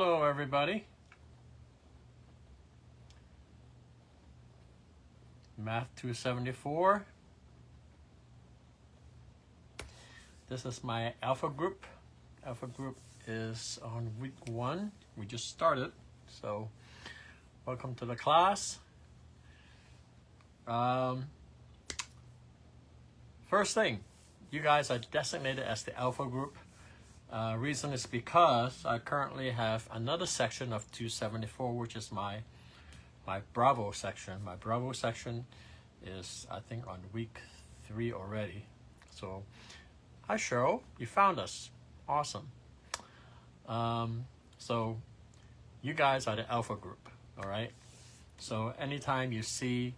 Hello, everybody. Math 274. This is my alpha group. Alpha group is on week 1. We just started, so welcome to the class. First thing, you guys are designated as the alpha group. Reason is because I currently have another section of 274, which is my Bravo section. My Bravo section is, I think, on week 3 already. So, hi Cheryl, you found us. Awesome. So, you guys are the alpha group, all right? So, anytime you see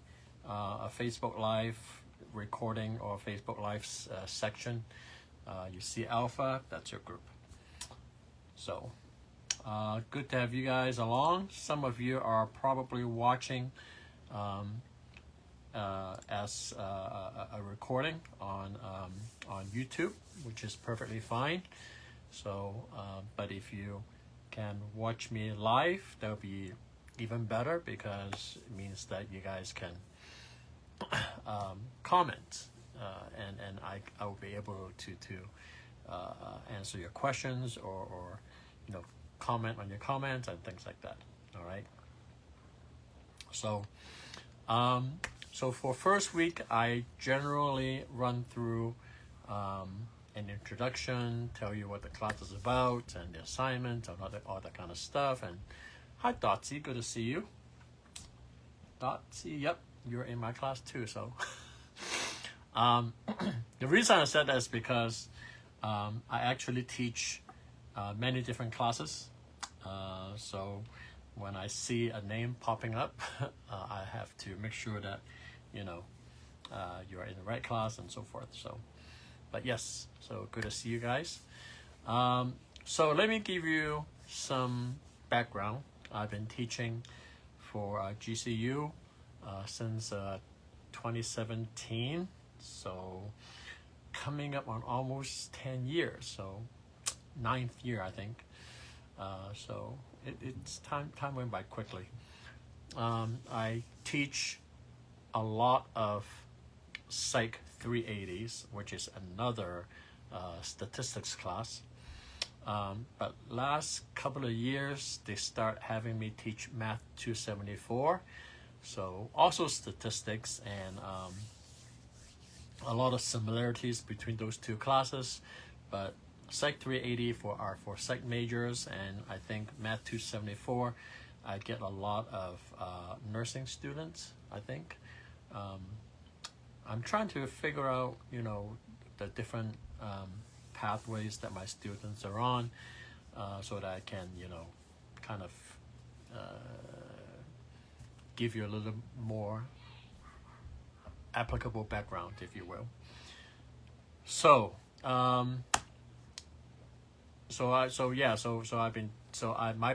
a Facebook Live recording or Facebook Live section, you see alpha, that's your group. So, good to have you guys along. Some of you are probably watching as a recording on YouTube, which is perfectly fine. So, but if you can watch me live, that'll be even better, because it means that you guys can comment, and I will be able to answer your questions or comment on your comments and things like that. All right. So so for first week, I generally run through an introduction, tell you what the class is about and the assignment and all that kind of stuff. And hi Dotsie, good to see you. Dotsie, yep, you're in my class too. So the reason I said that is because I actually teach many different classes. So when I see a name popping up, I have to make sure that you are in the right class and so forth. So, but yes, so good to see you guys. So let me give you some background. I've been teaching for GCU since 2017. So coming up on almost 10 years. So 9th year, I think. So it's time went by quickly. I teach a lot of Psych 380s, which is another statistics class. But last couple of years, they start having me teach Math 274. So also statistics, and a lot of similarities between those two classes. But Psych 380 for Psych majors, and I think Math 274, I get a lot of nursing students, I think. I'm trying to figure out, the different pathways that my students are on, so that I can, kind of give you a little more applicable background, if you will. So, my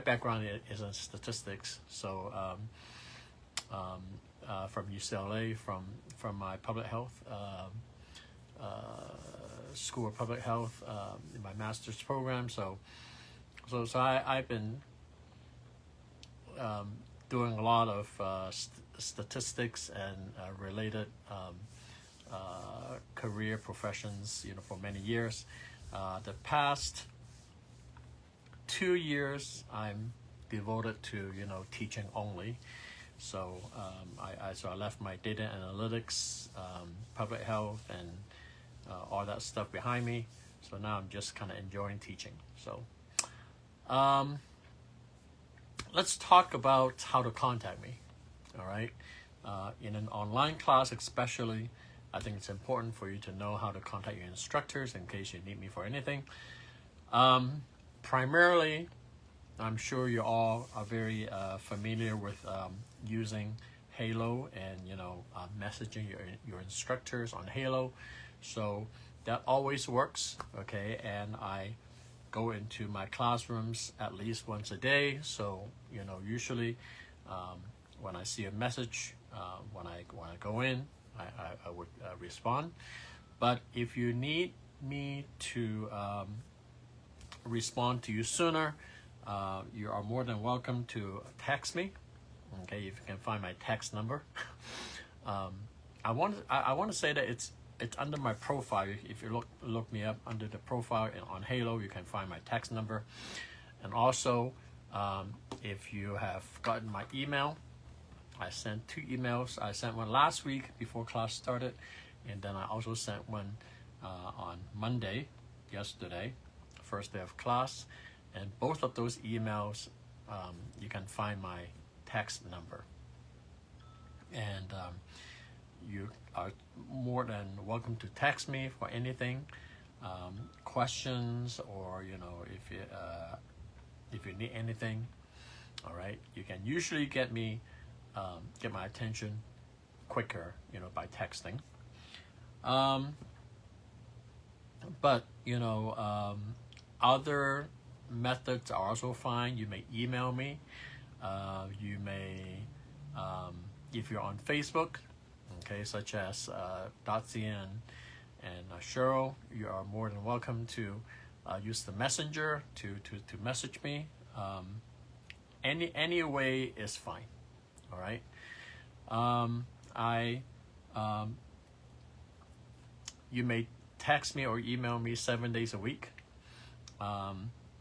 background is in statistics. So, from UCLA, from my public health school of public health, in my master's program. So I've been doing a lot of statistics and related career professions, for many years. The past 2 years, I'm devoted to teaching only. So I left my data analytics, public health, and all that stuff behind me. So now I'm just kind of enjoying teaching. So let's talk about how to contact me. All right. In an online class especially, I think it's important for you to know how to contact your instructors in case you need me for anything. Primarily, I'm sure you all are very familiar with using Halo and messaging your instructors on Halo. So that always works, okay? And I go into my classrooms at least once a day. So usually when I see a message, when I go in, I would respond. But if you need me to respond to you sooner, you are more than welcome to text me. Okay, if you can find my text number. I want to say that it's under my profile. If you look me up under the profile on Halo, you can find my text number. And also, if you have gotten my email, I sent 2 emails. I sent one last week before class started, and then I also sent one on Monday, yesterday, first day of class. And both of those emails, you can find my text number. And you are more than welcome to text me for anything, questions, or if you need anything. All right, you can usually get my attention quicker, by texting. But other methods are also fine. You may email me. You may, if you're on Facebook, okay, such as Dotsie and Cheryl, you are more than welcome to use the messenger to message me. Any way is fine. All right. You may text me or email me 7 days a week.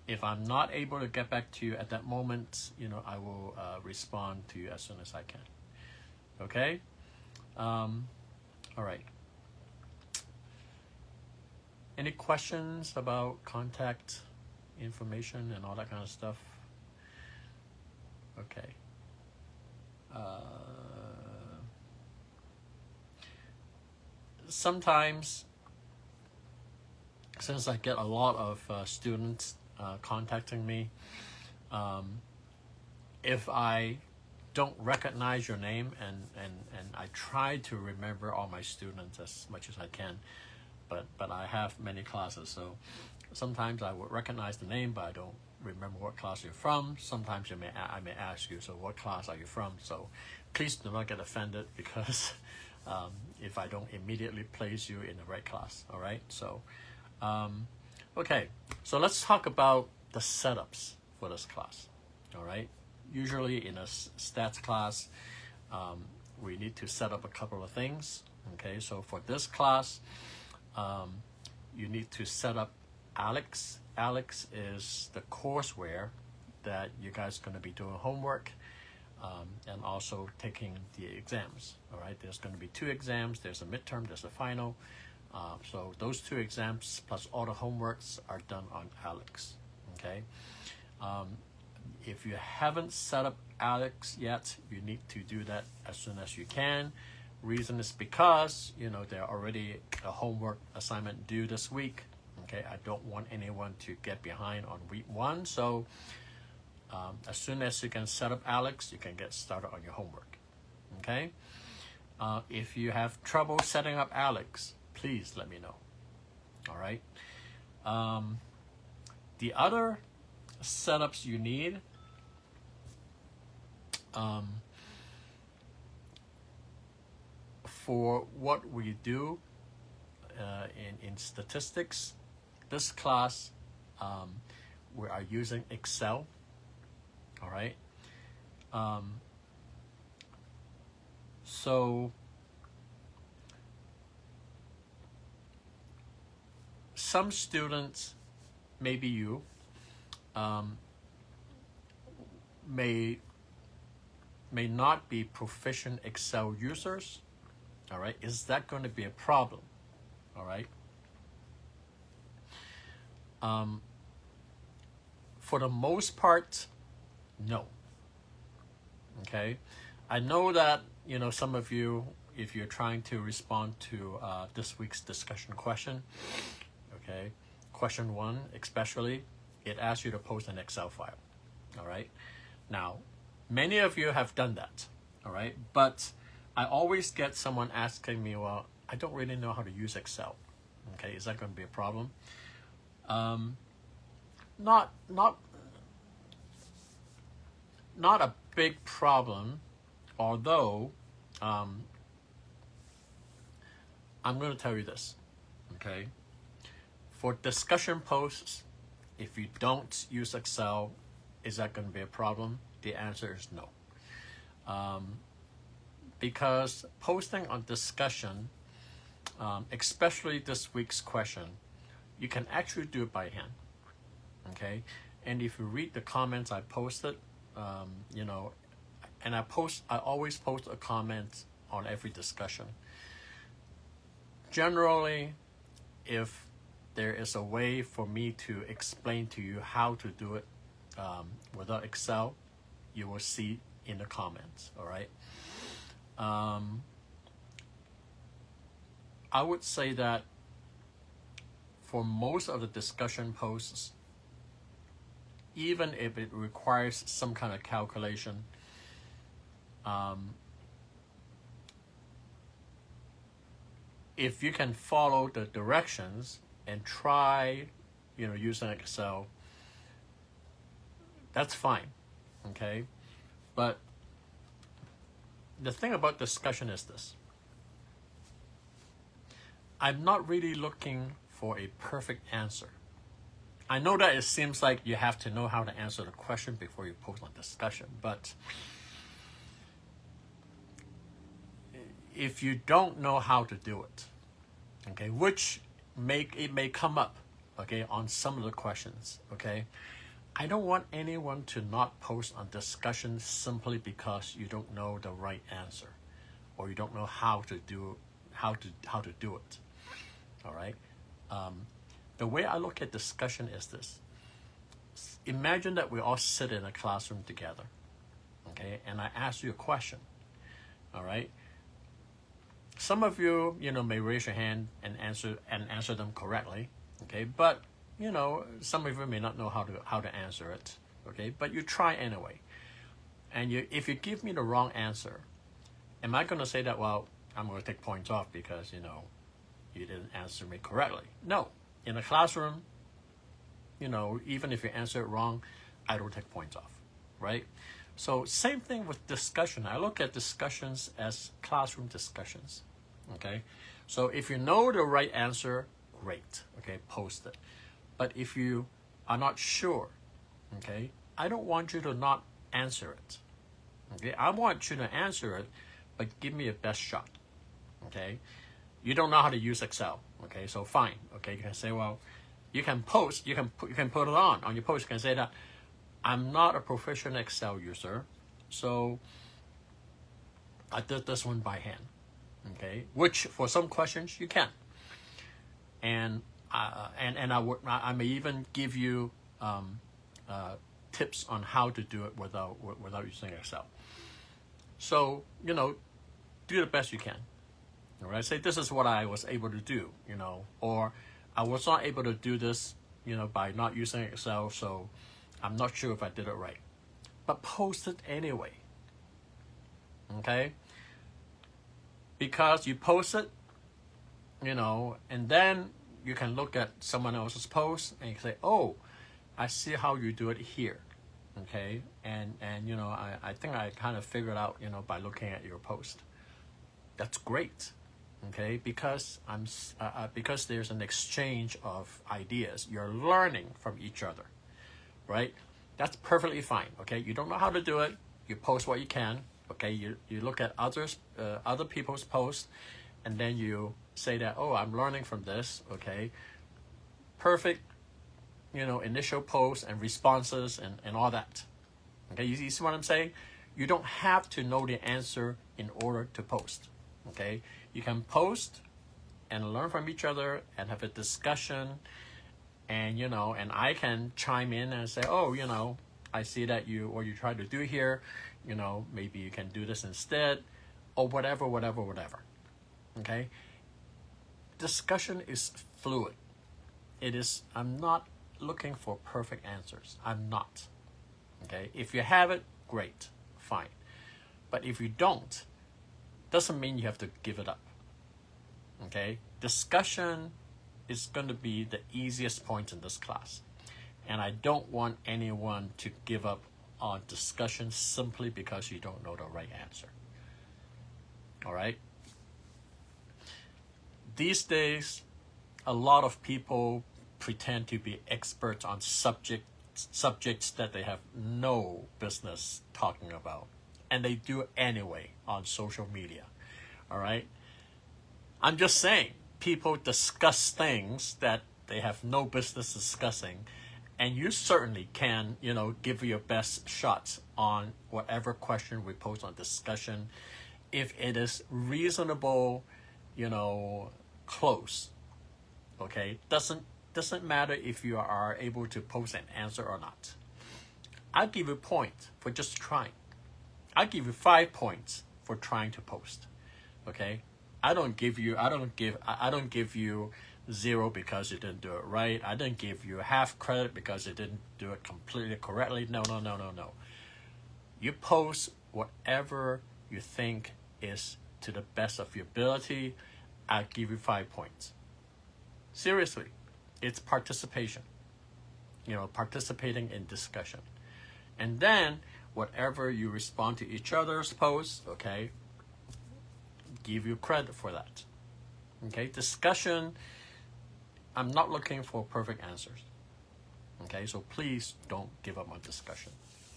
If I'm not able to get back to you at that moment, I will respond to you as soon as I can. Okay? All right. Any questions about contact information and all that kind of stuff? Okay. Sometimes, since I get a lot of students contacting me, if I don't recognize your name, and I try to remember all my students as much as I can, but I have many classes, so sometimes I would recognize the name, but I don't remember what class you're from. Sometimes I may ask you, so what class are you from? So please do not get offended, because if I don't immediately place you in the right class. All right, so okay, so let's talk about the setups for this class. All right, usually in a stats class, we need to set up a couple of things. Okay, so for this class, you need to set up ALEKS. ALEKS is the courseware that you guys are going to be doing homework and also taking the exams. All right, there's going to be 2 exams. There's a midterm, there's a final. So those 2 exams plus all the homeworks are done on ALEKS. Okay. If you haven't set up ALEKS yet, you need to do that as soon as you can. Reason is because there are already a homework assignment due this week. Okay, I don't want anyone to get behind on week 1. So as soon as you can set up ALEKS, you can get started on your homework. Okay. If you have trouble setting up ALEKS, please let me know. All right. The other setups you need, for what we do in statistics, this class, we are using Excel. All right. So some students, maybe you, may not be proficient Excel users. All right, is that going to be a problem? All right. For the most part, no. Okay, I know that some of you, if you're trying to respond to this week's discussion question, okay, question 1 especially, it asks you to post an Excel file. All right. Now, many of you have done that. All right, but I always get someone asking me, well, I don't really know how to use Excel. Okay, is that going to be a problem? Not a big problem, although I'm going to tell you this. Okay, for discussion posts, if you don't use Excel, is that going to be a problem? The answer is no. Because posting on discussion, especially this week's question, you can actually do it by hand. Okay, and if you read the comments I posted, you know, and I always post a comment on every discussion. Generally, if there is a way for me to explain to you how to do it without Excel, you will see in the comments. All right. I would say that for most of the discussion posts, even if it requires some kind of calculation, if you can follow the directions and try, you know, using Excel, that's fine, okay? But the thing about discussion is this. I'm not really looking for a perfect answer. I know that it seems like you have to know how to answer the question before you post on discussion, but if you don't know how to do it, okay, which it may come up, okay, on some of the questions, okay, I don't want anyone to not post on discussion simply because you don't know the right answer, or you don't know how to do it. All right. The way I look at discussion is this. Imagine that we all sit in a classroom together, okay, and I ask you a question. All right. Some of you, you know, may raise your hand and answer them correctly, okay, but you know, some of you may not know how to answer it, okay, but you try anyway. And if you give me the wrong answer, am I going to say that, well, I'm going to take points off because, you know, you didn't answer me correctly? No. In a classroom, you know, even if you answer it wrong, I don't take points off, right? So same thing with discussion. I look at discussions as classroom discussions, okay? So if you know the right answer, great, okay, post it. But if you are not sure, okay, I don't want you to not answer it, okay? I want you to answer it, but give me a best shot, okay? You don't know how to use Excel, okay? So fine, okay? You can say, well, you can post, you can put it on your post. You can say that I'm not a proficient Excel user, so I did this one by hand, okay? Which for some questions you can, and I may even give you tips on how to do it without using Excel. So, you know, do the best you can. All right, say this is what I was able to do, you know, or I was not able to do this, you know, by not using Excel, so I'm not sure if I did it right. But post it anyway, okay? Because you post it, you know, and then you can look at someone else's post and you can say, oh, I see how you do it here, okay? And you know, I think I kind of figured out, you know, by looking at your post. That's great, okay? Because because there's an exchange of ideas. You're learning from each other, right? That's perfectly fine, okay? You don't know how to do it, you post what you can, okay? You look at other people's posts, and then you say that, oh, I'm learning from this, okay? Perfect, you know, initial posts and responses and all that. Okay, you see what I'm saying? You don't have to know the answer in order to post, okay? You can post and learn from each other and have a discussion, and, you know, and I can chime in and say, oh, you know, I see that what you try to do here, you know, maybe you can do this instead, or whatever, okay? Discussion is fluid. I'm not looking for perfect answers. I'm not, okay? If you have it, great, fine. But if you don't, doesn't mean you have to give it up, okay? Discussion is going to be the easiest point in this class. And I don't want anyone to give up on discussion simply because you don't know the right answer. All right? These days, a lot of people pretend to be experts on subject subjects that they have no business talking about, and they do it anyway on social media. All right? I'm just saying, people discuss things that they have no business discussing, and you certainly can, give your best shots on whatever question we post on discussion. If it is reasonable, close, okay? Doesn't matter if you are able to post an answer or not. I'll give you a point for just trying. I'll give you 5 points for trying to post, okay? I don't give you 0 because you didn't do it right. I didn't give you half credit because you didn't do it completely correctly. No. You post whatever you think is to the best of your ability. I'll give you 5 points. Seriously, it's participation. Participating in discussion. And then whatever you respond to each other's posts, okay, give you credit for that. Okay, discussion, I'm not looking for perfect answers. Okay, so please don't give up on discussion.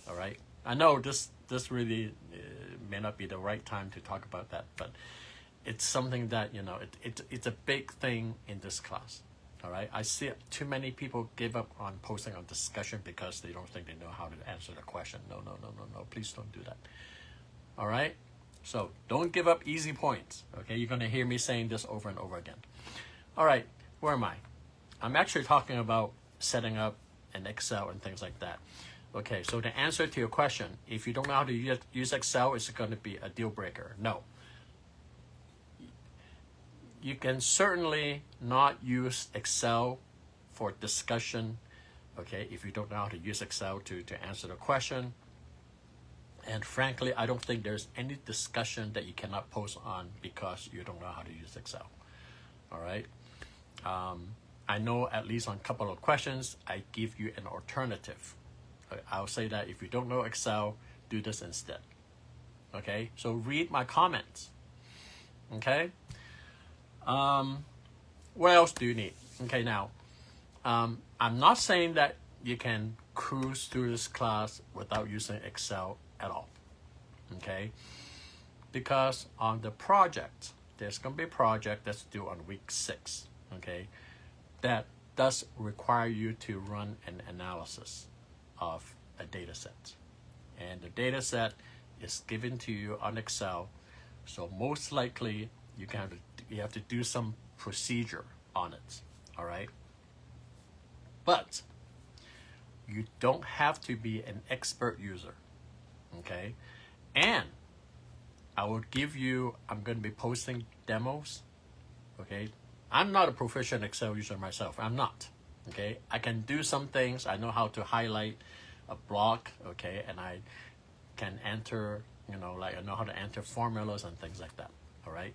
All right, I know this really may not be the right time to talk about that, but it's something that it's a big thing in this class. All right, I see too many people give up on posting on discussion because they don't think they know how to answer the question. No, please don't do that. All right, so don't give up easy points. Okay, you're going to hear me saying this over and over again. All right, where am I? I'm actually talking about setting up an Excel and things like that. Okay, so the answer to your question, if you don't know how to use Excel, is it going to be a deal breaker? No. You can certainly not use Excel for discussion, okay, if you don't know how to use Excel to answer the question. And frankly, I don't think there's any discussion that you cannot post on because you don't know how to use Excel. All right? I know at least on a couple of questions, I give you an alternative. I'll say that if you don't know Excel, do this instead. Okay? So read my comments. Okay? What else do you need? Okay, now, I'm not saying that you can cruise through this class without using Excel at all. Okay? Because on the project, there's going to be a project that's due on week 6. Okay? That does require you to run an analysis of a data set. And the data set is given to you on Excel. So most likely you have to do some procedure on it. All right? But you don't have to be an expert user. Okay? And I'm going to be posting demos. Okay? I'm not a proficient Excel user myself. I'm not. Okay? I can do some things. I know how to highlight a block. Okay? And I can enter, I know how to enter formulas and things like that. All right?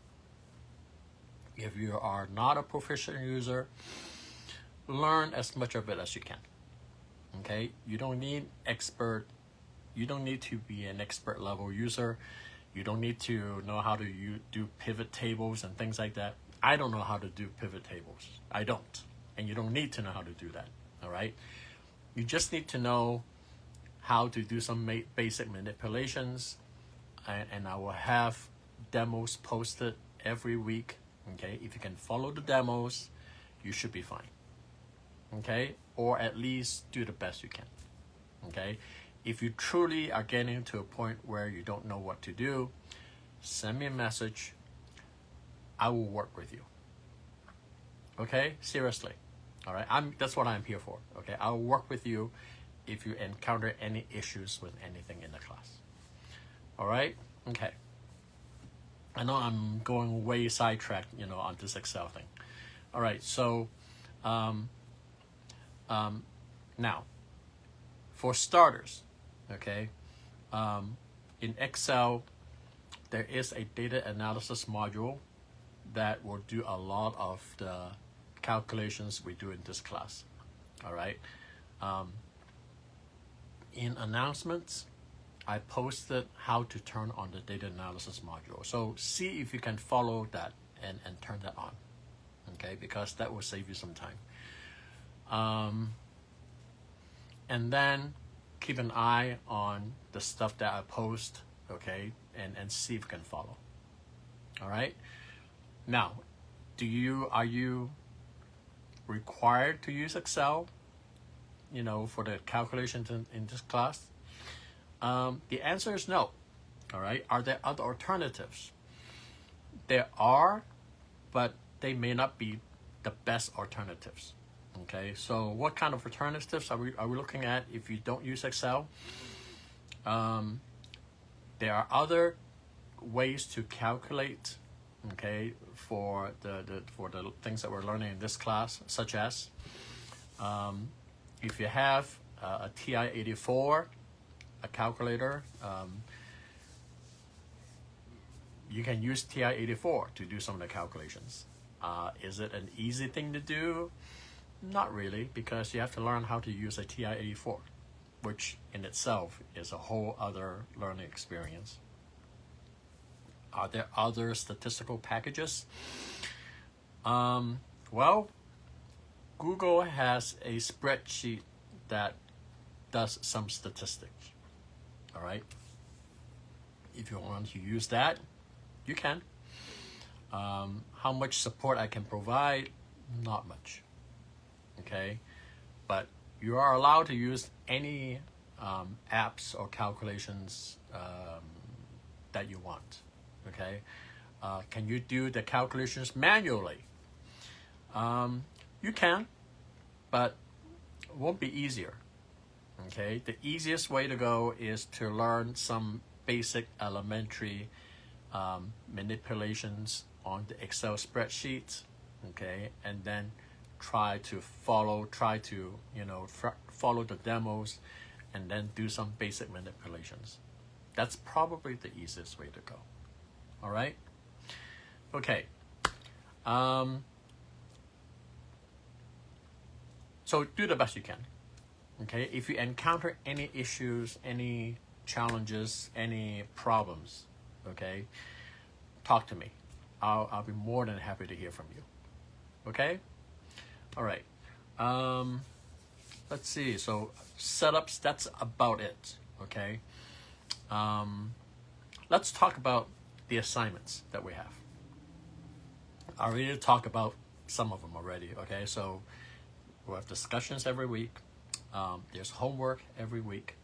If you are not a proficient user, learn as much of it as you can. Okay? You don't need to be an expert level user. You don't need to know how to do pivot tables and things like that. I don't know how to do pivot tables. I don't. And you don't need to know how to do that. All right? You just need to know how to do some basic manipulations. And I will have demos posted every week. Okay? If you can follow the demos, you should be fine. Okay? Or at least do the best you can. Okay? If you truly are getting to a point where you don't know what to do, send me a message. I will work with you. Okay? Seriously. All right? That's what I'm here for. Okay? I'll work with you if you encounter any issues with anything in the class. All right? Okay. I know I'm going way sidetracked, on this Excel thing. All right. So, now, for starters, okay, in Excel, there is a data analysis module that will do a lot of the calculations we do in this class. All right. In announcements, I posted how to turn on the data analysis module. So see if you can follow that and turn that on. Okay, because that will save you some time. and then keep an eye on the stuff that I post, okay, and see if you can follow. All right. Now, are you required to use Excel, for the calculations in this class? The answer is no. All right. Are there other alternatives? There are, but they may not be the best alternatives. Okay. So what kind of alternatives are we looking at if you don't use Excel? There are other ways to calculate, okay, for the things that we're learning in this class, such as if you have a TI-84, a calculator, you can use TI-84 to do some of the calculations. Is it an easy thing to do? Not really, because you have to learn how to use a TI-84, which in itself is a whole other learning experience. Are there other statistical packages? Well, Google has a spreadsheet that does some statistics. All right. If you want to use that, you can. How much support I can provide? Not much. Okay. But you are allowed to use any apps or calculations that you want. Okay. Can you do the calculations manually? You can, but it won't be easier. Okay. The easiest way to go is to learn some basic elementary manipulations on the Excel spreadsheet. Okay. And then try to follow the demos and then do some basic manipulations. That's probably the easiest way to go. All right. Okay. So do the best you can. Okay. If you encounter any issues, any challenges, any problems, okay, talk to me. I'll be more than happy to hear from you. Okay. All right. Let's see. So setups. That's about it. Okay. Let's talk about the assignments that we have. I already talked about some of them already. Okay. So we have discussions every week. There's homework every week,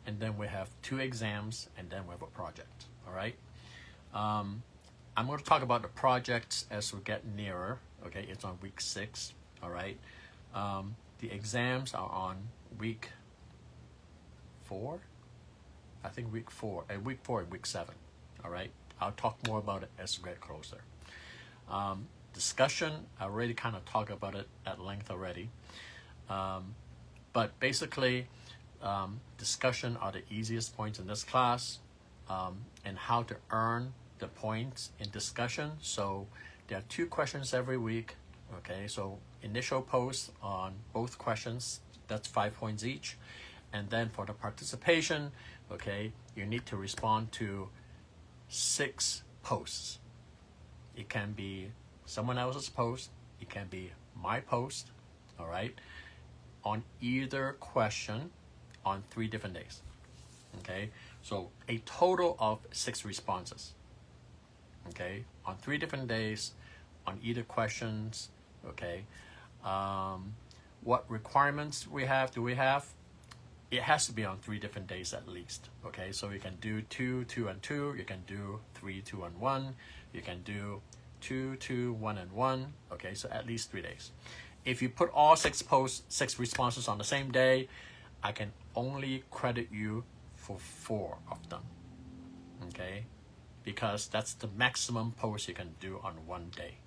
and then we have 2 exams, and then we have a project. All right. I'm going to talk about the projects as we get nearer. Okay, it's on week 6. All right. The exams are on week 4. I think week 4 and week 7. All right. I'll talk more about it as we get closer. Discussion, I already kind of talked about it at length already. But basically, discussion are the easiest points in this class, and how to earn the points in discussion. So there are 2 questions every week. Okay, so initial post on both questions, that's 5 points each. And then for the participation, okay, you need to respond to 6 posts. It can be someone else's post. It can be my post, all right, on either question on 3 different days. Okay, so a total of 6 responses. Okay, on 3 different days, on either questions. Okay, what requirements do we have? It has to be on 3 different days at least. Okay, so you can do 2, 2, and 2. You can do 3, 2, and 1. You can do 2, 2, 1, and 1. Okay, so at least 3 days. If you put all 6 responses on the same day, I can only credit you for 4 of them. Okay, because that's the maximum post you can do on one day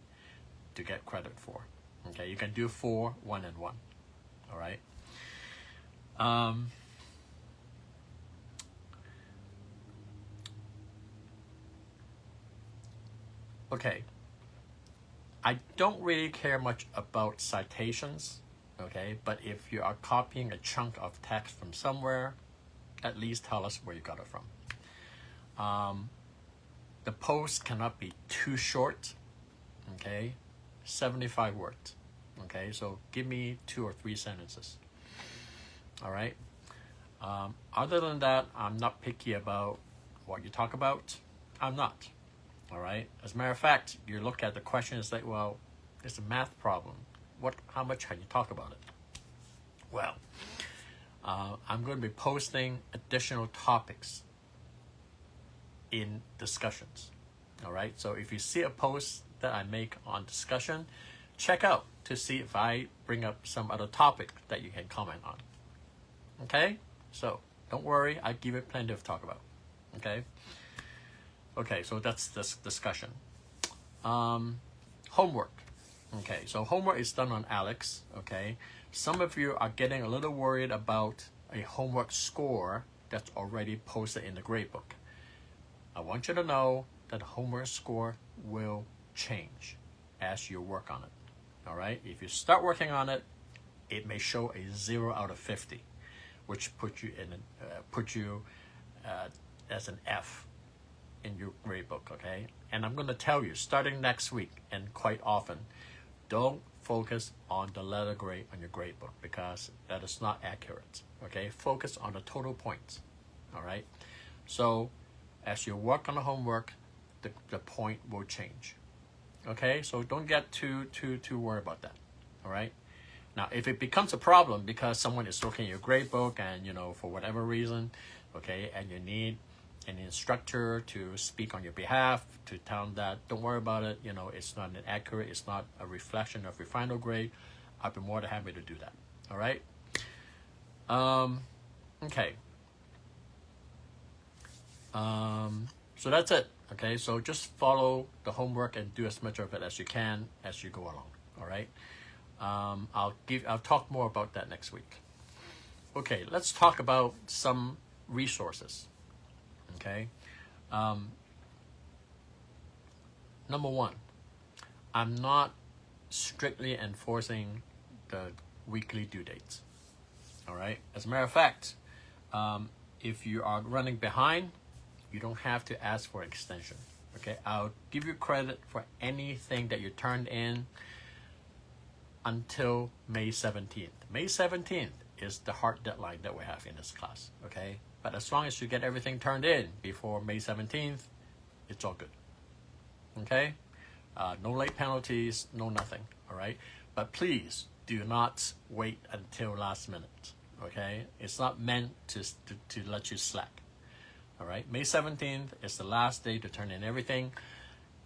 to get credit for. Okay, you can do 4, 1, and 1. All right. Okay. I don't really care much about citations, okay? But if you are copying a chunk of text from somewhere, at least tell us where you got it from. The post cannot be too short, okay? 75 words, okay? So give me 2 or 3 sentences. All right. Other than that, I'm not picky about what you talk about. I'm not. All right. As a matter of fact, you look at the question, it's like, well, it's a math problem. How much can you talk about it? Well, I'm going to be posting additional topics in discussions. All right. So if you see a post that I make on discussion, check out to see if I bring up some other topic that you can comment on. Okay. So don't worry, I give it plenty to talk about. Okay. Okay. So that's this discussion. Homework. Okay. So homework is done on Alex. Okay. Some of you are getting a little worried about a homework score that's already posted in the gradebook. I want you to know that the homework score will change as you work on it. All right. If you start working on it, it may show a 0 out of 50, which put you as an F in your gradebook. Okay. And I'm going to tell you, starting next week and quite often, don't focus on the letter grade on your gradebook because that is not accurate. Okay. Focus on the total points. All right. So as you work on the homework, the point will change. Okay, so don't get too worried about that. All right. Now, if it becomes a problem because someone is looking at your gradebook and for whatever reason, okay, and you need an instructor to speak on your behalf to tell them that don't worry about it. It's not inaccurate. It's not a reflection of your final grade. I'd be more than happy to do that. All right. Okay. So that's it. Okay, so just follow the homework and do as much of it as you can as you go along. All right. I'll talk more about that next week. Okay, let's talk about some resources. Okay. Number one, I'm not strictly enforcing the weekly due dates. All right. As a matter of fact, if you are running behind, you don't have to ask for extension. Okay, I'll give you credit for anything that you turned in until May 17th. May 17th is the hard deadline that we have in this class. Okay, but as long as you get everything turned in before May 17th, it's all good. Okay, no late penalties, no nothing. All right, but please do not wait until last minute. Okay, it's not meant to let you slack. All right, May 17th is the last day to turn in everything.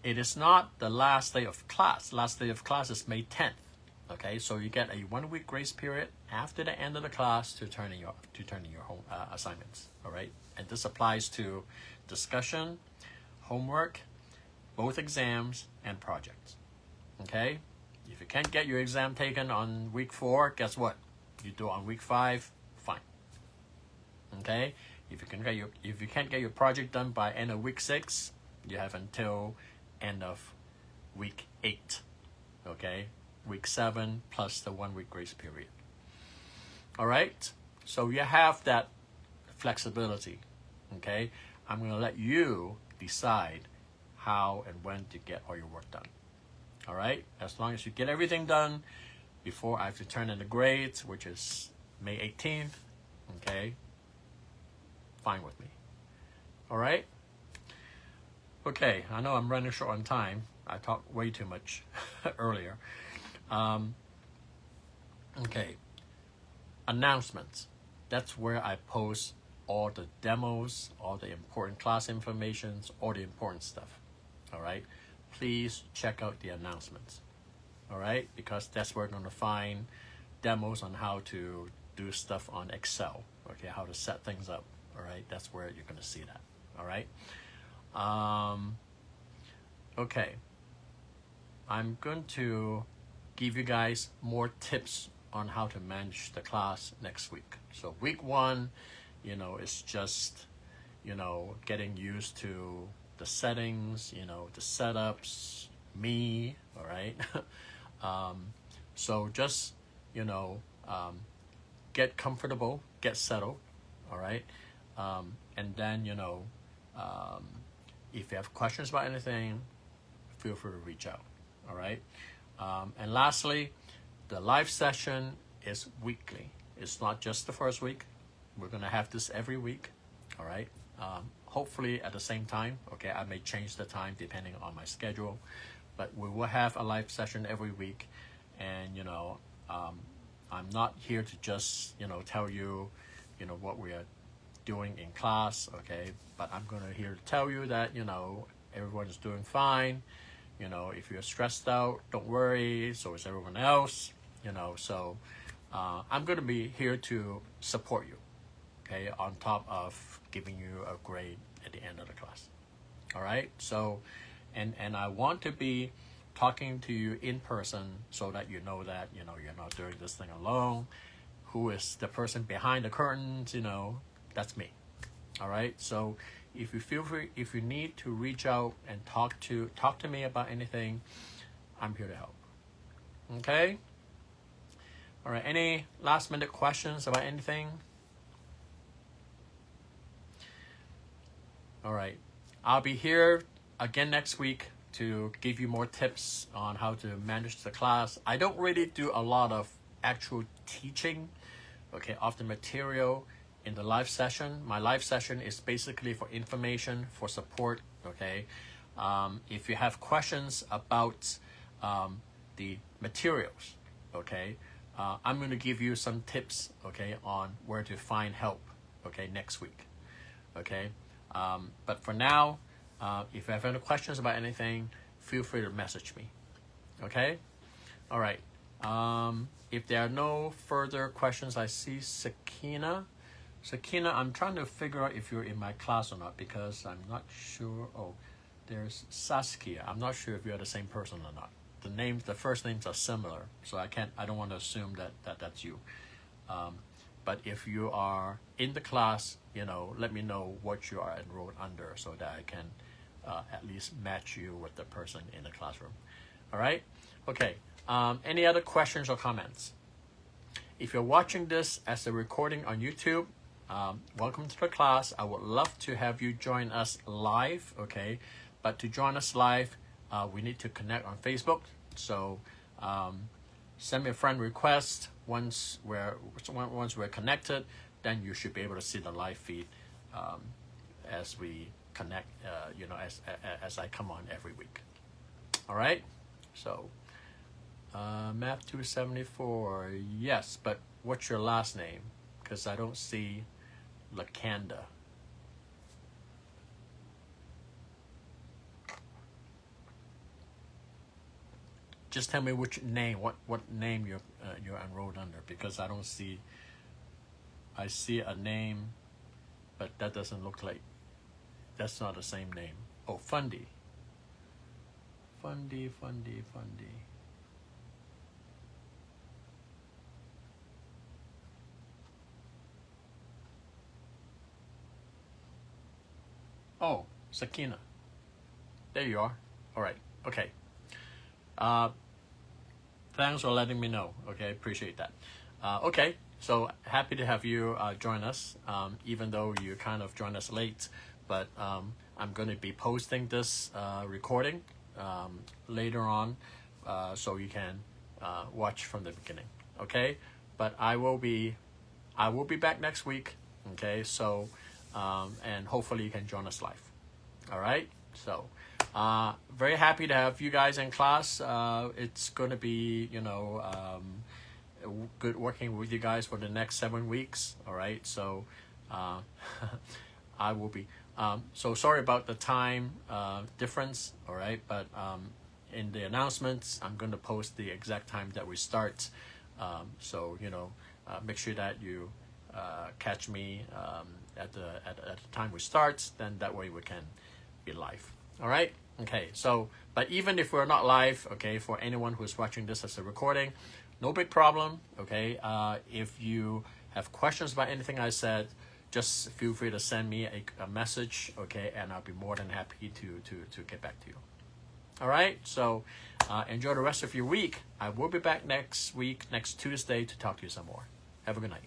It is not the last day of class. Last day of class is May 10th. Okay, so you get a 1 week grace period after the end of the class to turn in your home assignments. All right, and this applies to discussion, homework, both exams and projects. Okay, if you can't get your exam taken on week 4, guess what? You do it on week 5. Fine. Okay. If you can't get your project done by end of week 6, you have until end of week 8. Okay, week 7 plus the 1 week grace period. All right, so you have that flexibility. Okay, I'm going to let you decide how and when to get all your work done. All right, as long as you get everything done before I have to turn in the grades, which is May 18th. Okay. Fine with me. All right. Okay, I know I'm running short on time. I talked way too much earlier. Okay, announcements. That's where I post all the demos, all the important class informations, all the important stuff. All right. Please check out the announcements. All right, because that's where we're going to find demos on how to do stuff on Excel. Okay, how to set things up. All right, that's where you're going to see that. All right. Okay. I'm going to give you guys more tips on how to manage the class next week. So week 1, it's just, getting used to the settings, the setups, me. All right. So just, get comfortable, get settled. All right. And then, if you have questions about anything, feel free to reach out. All right. And lastly, the live session is weekly. It's not just the first week. We're going to have this every week. All right. Hopefully at the same time. Okay. I may change the time depending on my schedule, but we will have a live session every week. And, I'm not here to just, tell you, what we are doing in class. Okay. But I'm going to here to tell you that, everyone is doing fine. If you're stressed out, don't worry. So is everyone else. So I'm going to be here to support you. Okay, on top of giving you a grade at the end of the class. All right. So, and I want to be talking to you in person so that you know that you're not doing this thing alone. Who is the person behind the curtains? That's me. All right. So if you feel free, if you need to reach out and talk to me about anything, I'm here to help. Okay. All right. Any last minute questions about anything? All right. I'll be here again next week to give you more tips on how to manage the class. I don't really do a lot of actual teaching, okay, of the material in the live session. My live session is basically for information, for support, okay. If you have questions about the materials, okay, I'm going to give you some tips, okay, on where to find help, okay, next week, okay. But for now, if you have any questions about anything, feel free to message me. Okay? All right. If there are no further questions, I see Sakina. Sakina, I'm trying to figure out if you're in my class or not because I'm not sure. Oh, there's Saskia. I'm not sure if you're the same person or not. The first names are similar, so I don't want to assume that that's you. But if you are in the class, let me know what you are enrolled under so that I can at least match you with the person in the classroom. All right? Okay. Any other questions or comments? If you're watching this as a recording on YouTube, welcome to the class. I would love to have you join us live, okay? But to join us live, we need to connect on Facebook. So send me a friend request. Once we're connected, then you should be able to see the live feed as we connect, as I come on every week. All right? So, Math 274, yes, but what's your last name? Because I don't see Lakanda. Just tell me which name, what name you're enrolled under, because I don't see. I see a name, but that doesn't look like. That's not the same name. Oh, Fundy. Fundy. Oh, Sakina. There you are. All right. Okay. Thanks for letting me know. Okay, appreciate that. Okay, so happy to have you join us, even though you kind of joined us late. But I'm going to be posting this recording later on, so you can watch from the beginning. Okay, but I will be back next week. Okay, so and hopefully you can join us live. All right, so. Very happy to have you guys in class. It's going to be, good working with you guys for the next 7 weeks. All right. So, I will be, so sorry about the time, difference. All right. But, in the announcements, I'm going to post the exact time that we start. So, make sure that you, catch me, at the time we start, then that way we can be live. All right. Okay, so, but even if we're not live, okay, for anyone who's watching this as a recording, no big problem, okay? If you have questions about anything I said, just feel free to send me a message, okay, and I'll be more than happy to get back to you. All right, so enjoy the rest of your week. I will be back next week, next Tuesday, to talk to you some more. Have a good night.